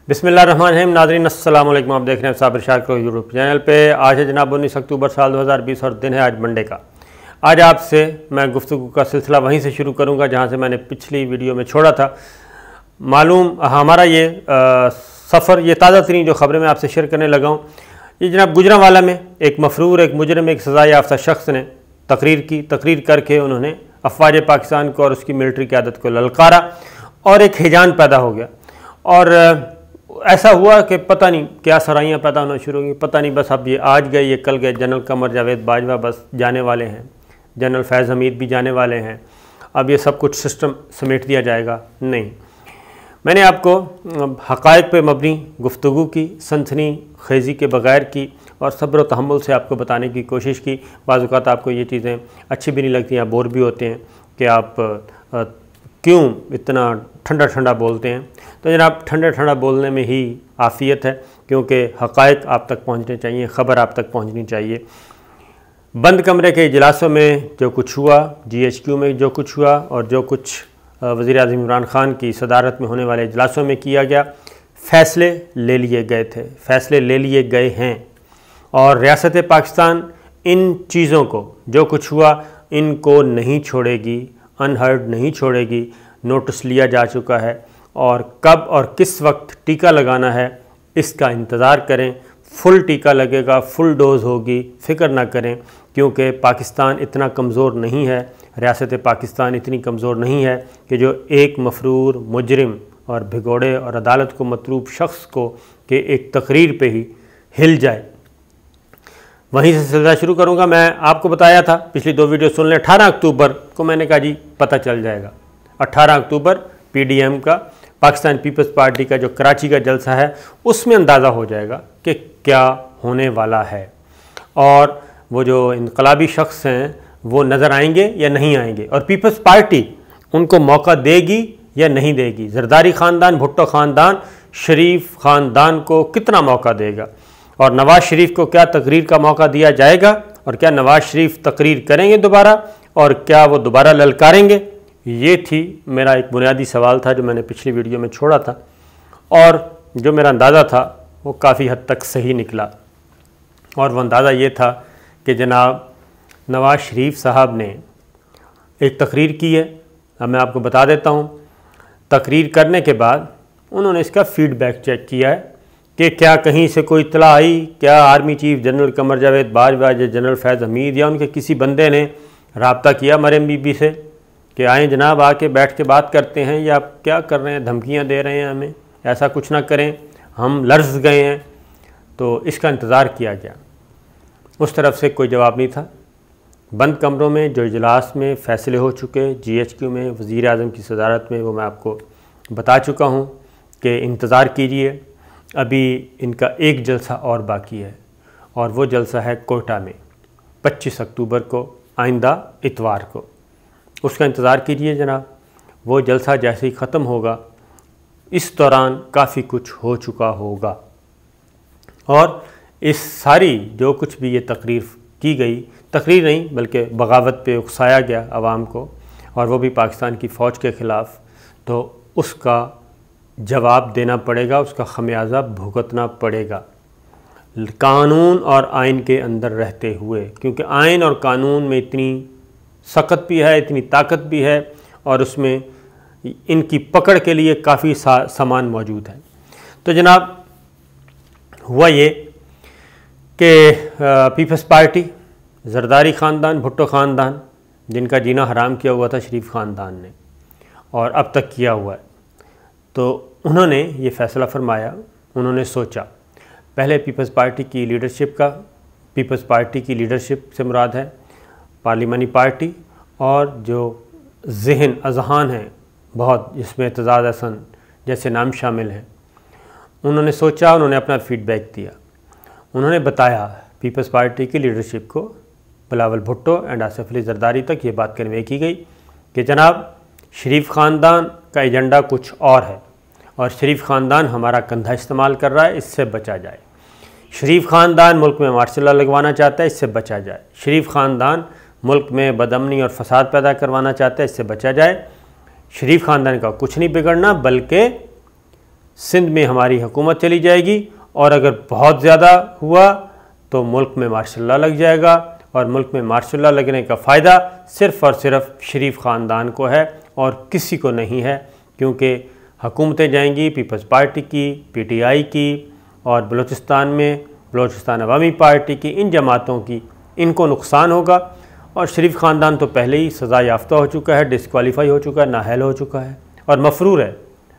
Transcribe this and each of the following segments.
बिस्मिल्लाहिर्रहमानिर्रहीम। नाज़रीन अस्सलाम वालेकुम। आप देख रहे हैं साबिर शाह को यूट्यूब चैनल पे। आज है जनाब 19 अक्टूबर साल 2020 और दिन है आज मंडे का। आज आपसे मैं गुफ्तगू का सिलसिला वहीं से शुरू करूंगा जहां से मैंने पिछली वीडियो में छोड़ा था। मालूम हमारा ये सफ़र, ये ताज़ा तरीन जो ख़बरें मैं आपसे शेयर करने लगा हूँ, ये जनाब गुजरांवाला में एक मफरूर, एक मुजरिम, एक सज़ा याफ्ता शख्स ने तकरीर करके उन्होंने अफ़वाज पाकिस्तान को और उसकी मिलिट्री क़यादत को ललकारा और एक हिजान पैदा हो गया। और ऐसा हुआ कि पता नहीं क्या सराइयाँ पैदा होना शुरू हो गई, पता नहीं बस अब ये आज गए, ये कल गए। जनरल कमर जावेद बाजवा बस जाने वाले हैं, जनरल फैज़ हमीद भी जाने वाले हैं। अब ये सब कुछ सिस्टम समेट दिया जाएगा? नहीं। मैंने आपको हक़ाइक़ पे मबनी गुफ्तगू की, सनसनी खेज़ी के बग़ैर की और सब्र व तहम्मुल से आपको बताने की कोशिश की। बाज़ औक़ात आपको ये चीज़ें अच्छी भी नहीं लगती, आप बोर भी होते हैं कि आप क्यों इतना ठंडा ठंडा बोलते हैं। तो जनाब ठंडा ठंडा बोलने में ही आफ़ियत है, क्योंकि हक़ाइक़ आप तक पहुँचने चाहिए, ख़बर आप तक पहुँचनी चाहिए। बंद कमरे के इजलासों में जो कुछ हुआ, GHQ में जो कुछ हुआ और जो कुछ वज़ीर-ए-आज़म इमरान ख़ान की सदारत में होने वाले इजलासों में किया गया, फ़ैसले ले लिए गए थे, फ़ैसले ले लिए गए हैं। और रियासत पाकिस्तान इन चीज़ों को, जो कुछ हुआ, इनको नहीं छोड़ेगी, अनहर्ड नहीं छोड़ेगी। नोटिस लिया जा चुका है और कब और किस वक्त टीका लगाना है इसका इंतज़ार करें। फुल टीका लगेगा, फुल डोज़ होगी, फ़िक्र ना करें, क्योंकि पाकिस्तान इतना कमज़ोर नहीं है, रियासत पाकिस्तान इतनी कमज़ोर नहीं है कि जो एक मफरूर, मुजरिम और भिगोड़े और अदालत को मतलूब शख्स को के एक तकरीर पे ही हिल जाए। वहीं से सिलसिला शुरू करूंगा। मैं आपको बताया था, पिछली 2 वीडियो सुन लें। 18 अक्टूबर को मैंने कहा जी पता चल जाएगा। 18 अक्टूबर PDM का, पाकिस्तान पीपल्स पार्टी का जो कराची का जलसा है, उसमें अंदाज़ा हो जाएगा कि क्या होने वाला है और वो जो इनकलाबी शख्स हैं वो नज़र आएंगे या नहीं आएंगे, और पीपल्स पार्टी उनको मौका देगी या नहीं देगी। जरदारी ख़ानदान, भुट्टो ख़ानदान, शरीफ ख़ानदान को कितना मौका देगा, और नवाज़ शरीफ को क्या तकरीर का मौका दिया जाएगा, और क्या नवाज़ शरीफ तकरीर करेंगे दोबारा, और क्या वो दोबारा ललकारेंगे। ये थी मेरा एक बुनियादी सवाल था जो मैंने पिछली वीडियो में छोड़ा था, और जो मेरा अंदाज़ा था वो काफ़ी हद तक सही निकला। और वो अंदाज़ा ये था कि जनाब नवाज़ शरीफ साहब ने एक तकरीर की है। अब मैं आपको बता देता हूँ। तकरीर करने के बाद उन्होंने इसका फ़ीडबैक चेक किया है कि क्या कहीं से कोई इत्तला आई, क्या army chief general Qamar Javed Bajwa या जनरल फैज़ हमीद या उनके किसी बंदे ने रब्ता किया मरियम बीबी से कि आएँ जनाब, आके बैठ के बात करते हैं, या आप क्या कर रहे हैं, धमकियां दे रहे हैं हमें, ऐसा कुछ ना करें, हम लर्ज़ गए हैं। तो इसका इंतज़ार किया गया, उस तरफ से कोई जवाब नहीं था। बंद कमरों में जो इजलास में फ़ैसले हो चुके GHQ में वज़ीर-ए-आज़म की सदारत में, वो मैं आपको बता चुका हूँ कि इंतज़ार कीजिए। अभी इनका एक जलसा और बाकी है, और वो जलसा है कोयटा में 25 अक्टूबर को, आइंदा इतवार को। उसका इंतज़ार कीजिए जनाब। वो जलसा जैसे ही ख़त्म होगा, इस दौरान काफ़ी कुछ हो चुका होगा, और इस सारी जो कुछ भी ये तकरीर की गई, तकरीर नहीं बल्कि बगावत पे उकसाया गया आवाम को, और वो भी पाकिस्तान की फ़ौज के ख़िलाफ़, तो उसका जवाब देना पड़ेगा, उसका खमियाजा भुगतना पड़ेगा, कानून और आइन के अंदर रहते हुए, क्योंकि आइन और कानून में इतनी सख्त भी है, इतनी ताकत भी है, और उसमें इनकी पकड़ के लिए काफ़ी सामान मौजूद है। तो जनाब हुआ ये कि पीपल्स पार्टी, जरदारी ख़ानदान, भुट्टो ख़ानदान, जिनका जीना हराम किया हुआ था शरीफ ख़ानदान ने और अब तक किया हुआ है, तो उन्होंने ये फ़ैसला फरमाया। उन्होंने सोचा, पहले पीपल्स पार्टी की लीडरशिप का, पीपल्स पार्टी की लीडरशिप से मुराद है पार्लिमानी पार्टी, और जो ज़हन अजहान हैं बहुत, जिसमें एतज़ाज़ हसन जैसे नाम शामिल हैं, उन्होंने सोचा, उन्होंने अपना फ़ीडबैक दिया। उन्होंने बताया पीपल्स पार्टी की लीडरशिप को, बिलावल भुट्टो एंड आसिफ अली जरदारी तक ये बात कन्वे की गई कि जनाब शरीफ ख़ानदान का एजेंडा कुछ और है, और शरीफ ख़ानदान हमारा कंधा इस्तेमाल कर रहा है, इससे बचा जाए। शरीफ ख़ानदान मुल्क में मार्शल लॉ लगवाना चाहता है, इससे बचा जाए। शरीफ ख़ानदान मुल्क में बदअमनी और फसाद पैदा करवाना चाहता है, इससे बचा जाए। शरीफ ख़ानदान का कुछ नहीं बिगड़ना, बल्कि सिंध में हमारी हुकूमत चली जाएगी, और अगर बहुत ज़्यादा हुआ तो मुल्क में मार्शल लॉ लग जाएगा, और मुल्क में मार्शल लॉ लगने का फ़ायदा सिर्फ़ और सिर्फ शरीफ ख़ानदान को है और किसी को नहीं है, क्योंकि हुकूमतें जाएंगी पीपल्स पार्टी की, PTI की, और बलूचिस्तान में बलूचिस्तान अवामी पार्टी की, इन जमातों की, इनको नुकसान होगा। और शरीफ ख़ानदान तो पहले ही सज़ा याफ्ता हो चुका है, डिस्क्वालीफाई हो चुका है, नाअहल हो चुका है और मफरूर है,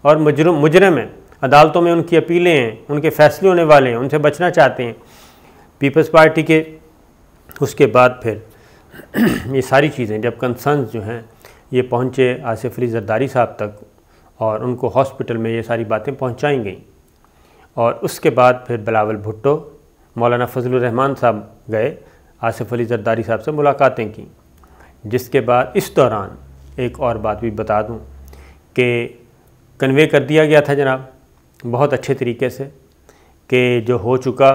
और मुजरिम है। अदालतों में उनकी अपीलें हैं, उनके फ़ैसले होने वाले हैं, उनसे बचना चाहते हैं पीपल्स पार्टी के। उसके बाद फिर ये सारी चीज़ें जब कंसर्न्स जो हैं ये पहुँचे आसिफ अली जरदारी साहब तक, और उनको हॉस्पिटल में ये सारी बातें पहुँचाई गई, और उसके बाद फिर बिलावल भुट्टो, मौलाना फजलुर रहमान साहब गए, आसिफ अली जरदारी साहब से मुलाकातें की। जिसके बाद इस दौरान एक और बात भी बता दूं कि कन्वे कर दिया गया था जनाब बहुत अच्छे तरीके से कि जो हो चुका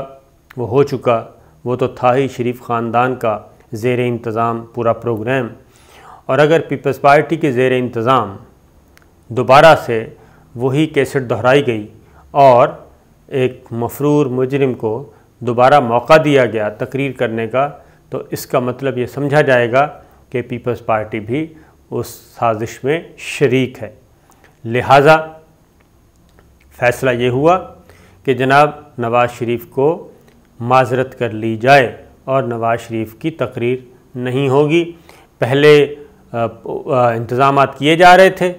वो हो चुका, वो तो था ही शरीफ ख़ानदान का ज़ेर इंतज़ाम पूरा प्रोग्राम, और अगर पीपल्स पार्टी के ज़ेर इंतज़ाम दोबारा से वही कैसेट दोहराई गई और एक मफरूर मुजरिम को दोबारा मौका दिया गया तकरीर करने का, तो इसका मतलब ये समझा जाएगा कि पीपल्स पार्टी भी उस साजिश में शरीक है। लिहाजा फ़ैसला ये हुआ कि जनाब नवाज़ शरीफ को माज़रत कर ली जाए और नवाज़ शरीफ की तकरीर नहीं होगी। पहले इंतज़ामात किए जा रहे थे,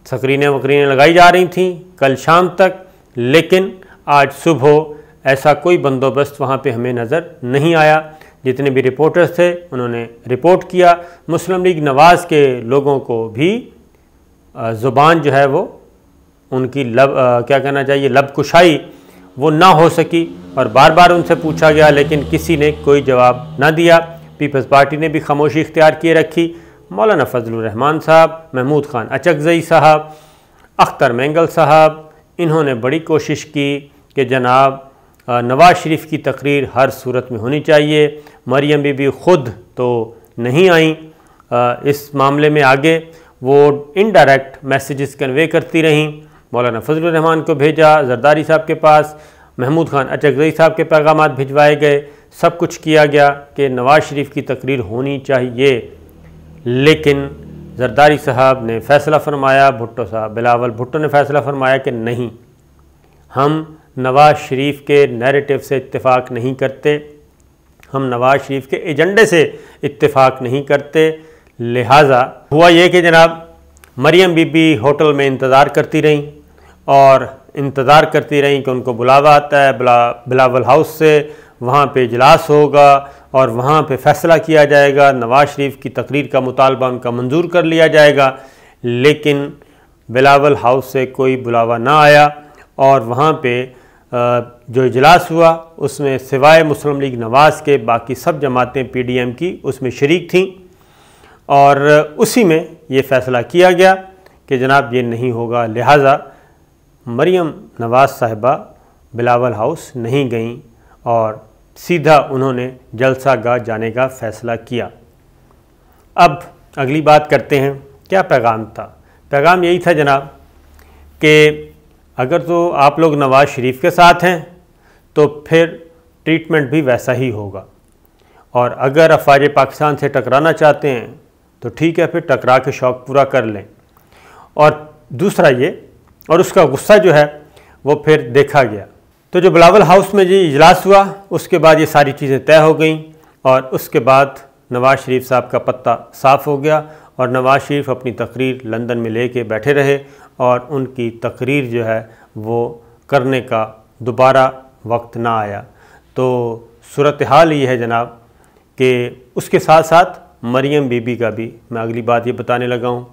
स्क्रीनें वक्रीनें लगाई जा रही थीं कल शाम तक, लेकिन आज सुबह ऐसा कोई बंदोबस्त वहाँ पे हमें नज़र नहीं आया। जितने भी रिपोर्टर्स थे उन्होंने रिपोर्ट किया। मुस्लिम लीग नवाज़ के लोगों को भी ज़ुबान जो है वो उनकी क्या कहना चाहिए लबकुशाई वो ना हो सकी, और बार बार उनसे पूछा गया लेकिन किसी ने कोई जवाब ना दिया। पीपल्स पार्टी ने भी खामोशी इख्तियार किए रखी। मौलाना फजलुर रहमान साहब, महमूद खान अचकज़ई साहब, अख्तर मेंगल साहब, इन्होंने बड़ी कोशिश की कि जनाब नवाज़ शरीफ की तकरीर हर सूरत में होनी चाहिए। मरियम बीबी ख़ुद तो नहीं आई इस मामले में आगे, वो इनडायरेक्ट मैसेजेस कन्वे करती रहीं। मौलाना फजलुर रहमान को भेजा, जरदारी साहब के पास, महमूद खान अचकज़ई साहब के पैगामात भिजवाए गए, सब कुछ किया गया कि नवाज़ शरीफ की तकरीर होनी चाहिए। लेकिन जरदारी साहब ने फ़ैसला फरमाया, भुट्टो साहब बिलावल भुट्टो ने फ़ैसला फरमाया कि नहीं, हम नवाज़ शरीफ के नैरेटिव से इत्तेफाक नहीं करते, हम नवाज़ शरीफ के एजेंडे से इत्तेफाक नहीं करते। लिहाजा हुआ ये कि जनाब मरियम बीबी होटल में इंतज़ार करती रहीं और इंतज़ार करती रहीं कि उनको बुलावा आता है बिलावल हाउस से, वहाँ पे इजलास होगा और वहाँ पे फ़ैसला किया जाएगा, नवाज़ शरीफ की तकरीर का मुतालबा उनका मंजूर कर लिया जाएगा। लेकिन बिलावल हाउस से कोई बुलावा ना आया, और वहाँ पे जो इजलास हुआ उसमें सिवाय मुस्लिम लीग नवाज़ के बाकी सब जमातें PDM की उसमें शरीक थीं, और उसी में ये फ़ैसला किया गया कि जनाब ये नहीं होगा। लिहाजा मरियम नवाज़ साहिबा बिलावल हाउस नहीं गईं और सीधा उन्होंने जलसा गाह जाने का फ़ैसला किया। अब अगली बात करते हैं, क्या पैगाम था? पैगाम यही था जनाब कि अगर तो आप लोग नवाज़ शरीफ के साथ हैं तो फिर ट्रीटमेंट भी वैसा ही होगा, और अगर अफवाज पाकिस्तान से टकराना चाहते हैं तो ठीक है, फिर टकरा के शौक़ पूरा कर लें। और दूसरा ये, और उसका गुस्सा जो है वो फिर देखा गया। तो जो बिलावल हाउस में जो इजलास हुआ उसके बाद ये सारी चीज़ें तय हो गई, और उसके बाद नवाज़ शरीफ साहब का पत्ता साफ़ हो गया, और नवाज़ शरीफ अपनी तकरीर लंदन में लेके बैठे रहे, और उनकी तकरीर जो है वो करने का दोबारा वक्त ना आया। तो सूरत हाल ये है जनाब कि उसके साथ साथ मरियम बीबी का भी मैं अगली बात ये बताने लगा हूँ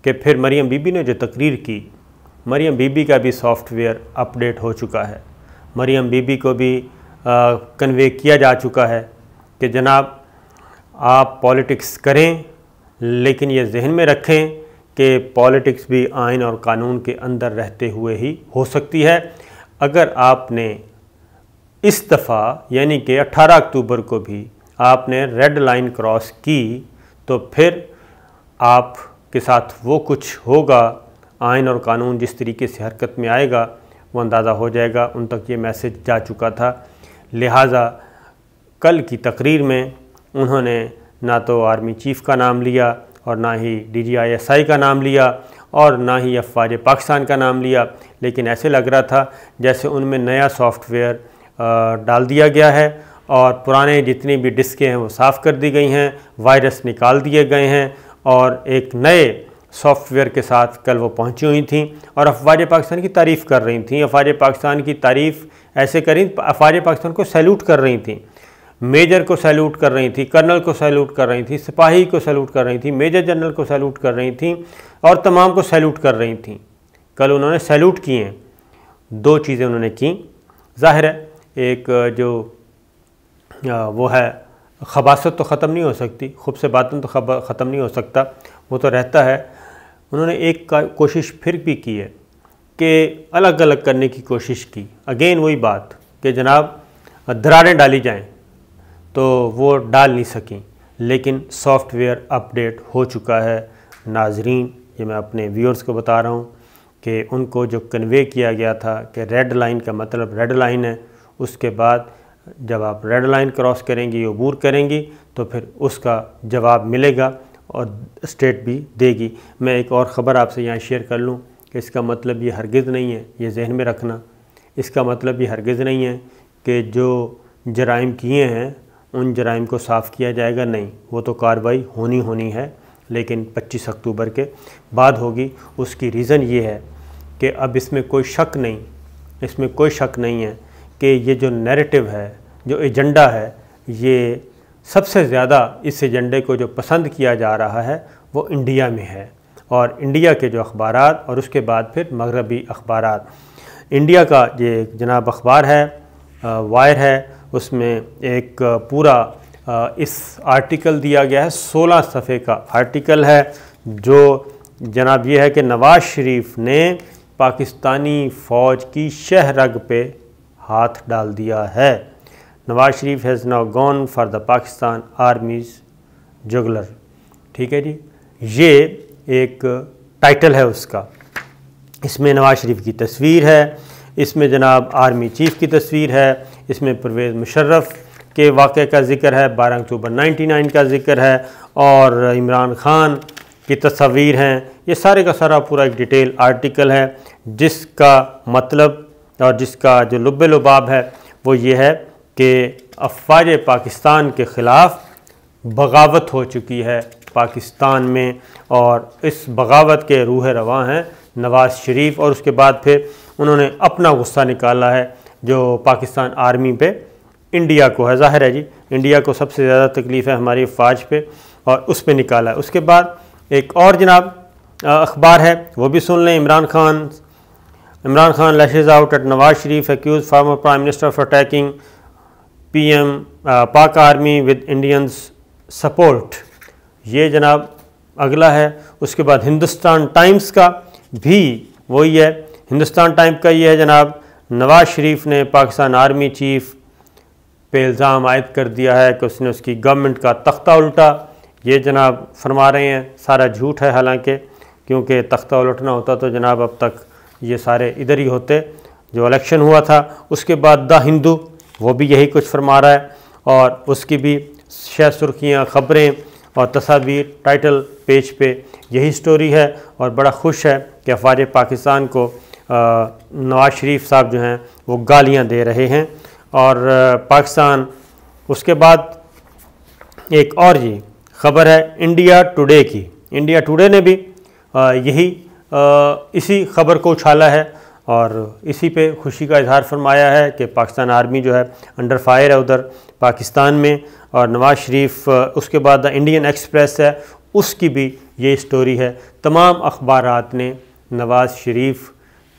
कि फिर मरियम बीबी ने जो तकरीर की, मरियम बीबी का भी सॉफ्टवेयर अपडेट हो चुका है। मरियम बीबी को भी कन्वे किया जा चुका है कि जनाब आप पॉलिटिक्स करें, लेकिन ये जहन में रखें कि पॉलिटिक्स भी आइन और कानून के अंदर रहते हुए ही हो सकती है। अगर आपने इस दफ़ा यानी कि 18 अक्टूबर को भी आपने रेड लाइन क्रॉस की, तो फिर आपके साथ वो कुछ होगा, आइन और कानून जिस तरीके से हरकत में आएगा वो अंदाज़ा हो जाएगा, उन तक ये मैसेज जा चुका था। लिहाजा कल की तकरीर में उन्होंने ना तो आर्मी चीफ़ का नाम लिया और ना ही DGISI का नाम लिया और ना ही अफ़वाज पाकिस्तान का नाम लिया, लेकिन ऐसे लग रहा था जैसे उनमें नया सॉफ्टवेयर डाल दिया गया है और पुराने जितनी भी डिस्कें हैं वो साफ़ कर दी गई हैं, वायरस निकाल दिए गए हैं और एक नए सॉफ्टवेयर के साथ कल वो पहुंची हुई थी और अफ़वाज पाकिस्तान की तारीफ़ कर रही थी। अफ़वाज पाकिस्तान की तारीफ़ ऐसे करी, अफ़वाज पाकिस्तान को सैल्यूट कर रही थी, मेजर को सैल्यूट कर रही थी, कर्नल को सैल्यूट कर रही थी, सिपाही को सैल्यूट कर रही थी, मेजर जनरल को सैल्यूट कर रही थी और तमाम को सैल्यूट कर रही थी। कल उन्होंने सैल्यूट किए हैं। दो चीज़ें उन्होंने की। ज़ाहिर है एक जो वो है खबासत तो ख़त्म नहीं हो सकती, खुब से बातन तो ख़त्म नहीं हो सकता, वो तो रहता है। उन्होंने एक कोशिश फिर भी की है कि अलग अलग करने की कोशिश की। अगेन वही बात कि जनाब दरारें डाली जाएं तो वो डाल नहीं सकें, लेकिन सॉफ्टवेयर अपडेट हो चुका है। नाजरीन, ये मैं अपने व्यूअर्स को बता रहा हूँ कि उनको जो कन्वे किया गया था कि रेड लाइन का मतलब रेड लाइन है, उसके बाद जब आप रेड लाइन क्रॉस करेंगी, अबूर करेंगी, तो फिर उसका जवाब मिलेगा और स्टेट भी देगी। मैं एक और ख़बर आपसे यहाँ शेयर कर लूँ कि इसका मतलब ये हरगिज़ नहीं है, ये जहन में रखना, इसका मतलब ये हरगिज़ नहीं है कि जो जराइम किए हैं उन जराइम को साफ़ किया जाएगा, नहीं, वो तो कार्रवाई होनी है, लेकिन 25 अक्टूबर के बाद होगी। उसकी रीज़न ये है कि अब इसमें कोई शक नहीं है कि ये जो नैरेटिव है, जो एजेंडा है, ये सबसे ज़्यादा इस एजेंडे को जो पसंद किया जा रहा है वो इंडिया में है। और इंडिया के जो अखबारात और उसके बाद फिर मगरबी अखबारात। इंडिया का ये जनाब अखबार है, वायर है, उसमें एक पूरा इस आर्टिकल दिया गया है, 16 सफ़े का आर्टिकल है, जो जनाब ये है कि नवाज़ शरीफ ने पाकिस्तानी फ़ौज की शहरग पे हाथ डाल दिया है। Nawaz Sharif has now gone for the Pakistan army's juggler. ठीक है जी, ये एक टाइटल है उसका। इसमें नवाज़ शरीफ की तस्वीर है, इसमें जनाब आर्मी चीफ़ की तस्वीर है, इसमें परवेज़ मुशर्रफ के वाक़े का ज़िक्र है, 12 अक्टूबर 99 का ज़िक्र है और इमरान खान की तस्वीर हैं। ये सारे का सारा पूरा एक डिटेल आर्टिकल है, जिसका मतलब और जिसका जो लुब्बे लुबाब है वो ये है कि अफ़वाज पाकिस्तान के ख़िलाफ़ बगावत हो चुकी है पाकिस्तान में और इस बगावत के रूह रवां हैं नवाज़ शरीफ। और उसके बाद फिर उन्होंने अपना गुस्सा निकाला है जो पाकिस्तान आर्मी पे, इंडिया को है, ज़ाहिर है जी, इंडिया को सबसे ज़्यादा तकलीफ़ है हमारी फ़ौज पे, और उस पे निकाला है। उसके बाद एक और जनाब अखबार है, वो भी सुन लें। Imran Khan lashes out at Nawaz Sharif, accuses former prime minister for attacking PM Pak army with Indians support. ये जनाब अगला है। उसके बाद हिंदुस्तान टाइम्स का भी वही है। हिंदुस्तान टाइम्स का ये है जनाब, नवाज़ शरीफ ने पाकिस्तान आर्मी चीफ़ पे इल्ज़ाम आयद कर दिया है कि उसने उसकी गवर्नमेंट का तख्ता उल्टा। ये जनाब फरमा रहे हैं सारा झूठ है, हालांकि क्योंकि तख्ता उलटना होता तो जनाब अब तक ये सारे इधर ही होते जो इलेक्शन हुआ था। उसके बाद द हिंदू वो भी यही कुछ फरमा रहा है और उसकी भी शह सुर्खियाँ, ख़बरें और तस्वीर टाइटल पेज पे यही स्टोरी है। और बड़ा खुश है कि अफ़वाज पाकिस्तान को नवाज़ शरीफ साहब जो हैं वो गालियाँ दे रहे हैं। और पाकिस्तान, उसके बाद एक और जी ख़बर है इंडिया टुडे की। इंडिया टुडे ने भी इसी ख़बर को उछाला है और इसी पे खुशी का इजहार फरमाया है कि पाकिस्तान आर्मी जो है अंडर फायर है उधर पाकिस्तान में। और नवाज़ शरीफ, उसके बाद द इंडियन एक्सप्रेस है, उसकी भी ये स्टोरी है। तमाम अखबारात ने नवाज़ शरीफ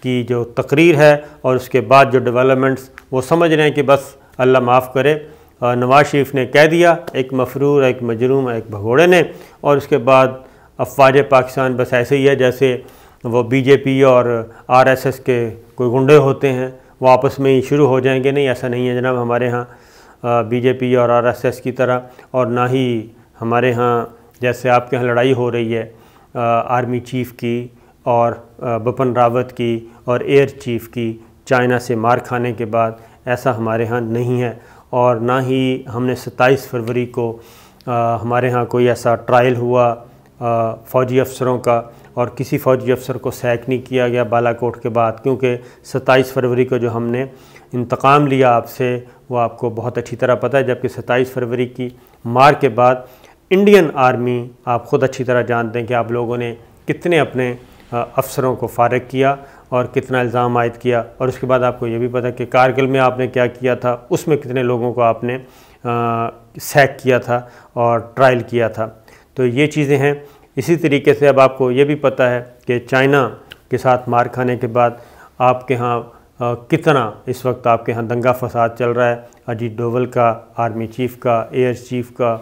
की जो तकरीर है और उसके बाद जो डेवलपमेंट्स, वो समझ रहे हैं कि बस अल्लाह माफ़ करे, नवाज़ शरीफ ने कह दिया, एक मफरूर, एक मजरूम, एक भगोड़े ने, और उसके बाद अफ़वाज पाकिस्तान बस ऐसे ही है जैसे वो BJP और RSS के कोई गुंडे होते हैं, वो आपस में ही शुरू हो जाएंगे। नहीं, ऐसा नहीं है जनाब हमारे यहाँ BJP और RSS की तरह, और ना ही हमारे यहाँ जैसे आपके यहाँ लड़ाई हो रही है आर्मी चीफ़ की और बिपिन रावत की और एयर चीफ़ की, चाइना से मार खाने के बाद, ऐसा हमारे यहाँ नहीं है। और ना ही हमने 27 फरवरी को हमारे यहाँ कोई ऐसा ट्रायल हुआ फ़ौजी अफसरों का, और किसी फ़ौजी अफसर को सैक नहीं किया गया बालाकोट के बाद, क्योंकि 27 फरवरी को जो हमने इंतकाम लिया आपसे वो आपको बहुत अच्छी तरह पता है। जबकि 27 फरवरी की मार के बाद इंडियन आर्मी, आप ख़ुद अच्छी तरह जानते हैं कि आप लोगों ने कितने अपने अफसरों को फारिग किया और कितना इल्ज़ाम आयद किया। और उसके बाद आपको ये भी पता कि कारगिल में आपने क्या किया था, उसमें कितने लोगों को आपने सैक किया था और ट्रायल किया था। तो ये चीज़ें हैं। इसी तरीके से अब आपको ये भी पता है कि चाइना के साथ मार खाने के बाद आपके यहाँ कितना इस वक्त आपके यहाँ दंगा फसाद चल रहा है। अजीत डोवल का, आर्मी चीफ़ का, एयर चीफ़ का,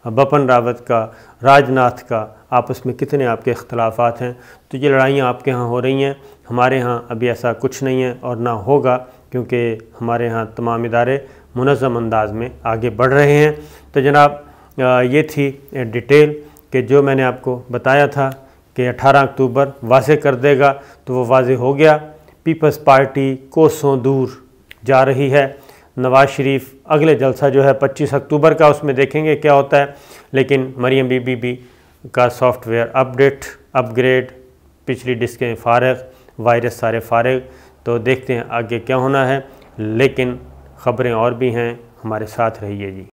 बिपिन रावत का, राजनाथ का, आपस में कितने आपके इख्तलाफात हैं। तो ये लड़ाइयाँ आपके यहाँ हो रही हैं। हमारे यहाँ अभी ऐसा कुछ नहीं है और ना होगा, क्योंकि हमारे यहाँ तमाम इदारे मुनज़्ज़म अंदाज में आगे बढ़ रहे हैं। तो जनाब ये थी डिटेल कि जो मैंने आपको बताया था कि 18 अक्टूबर वाज़े कर देगा, तो वो वाज़े हो गया। पीपल्स पार्टी कोसों दूर जा रही है। नवाज़ शरीफ अगले जलसा जो है 25 अक्टूबर का, उसमें देखेंगे क्या होता है। लेकिन मरियम बीबी का सॉफ्टवेयर अपग्रेड, पिछली डिस्कें फ़ारिग, वायरस सारे फ़ारिग। तो देखते हैं आगे क्या होना है। लेकिन ख़बरें और भी हैं, हमारे साथ रहिए जी।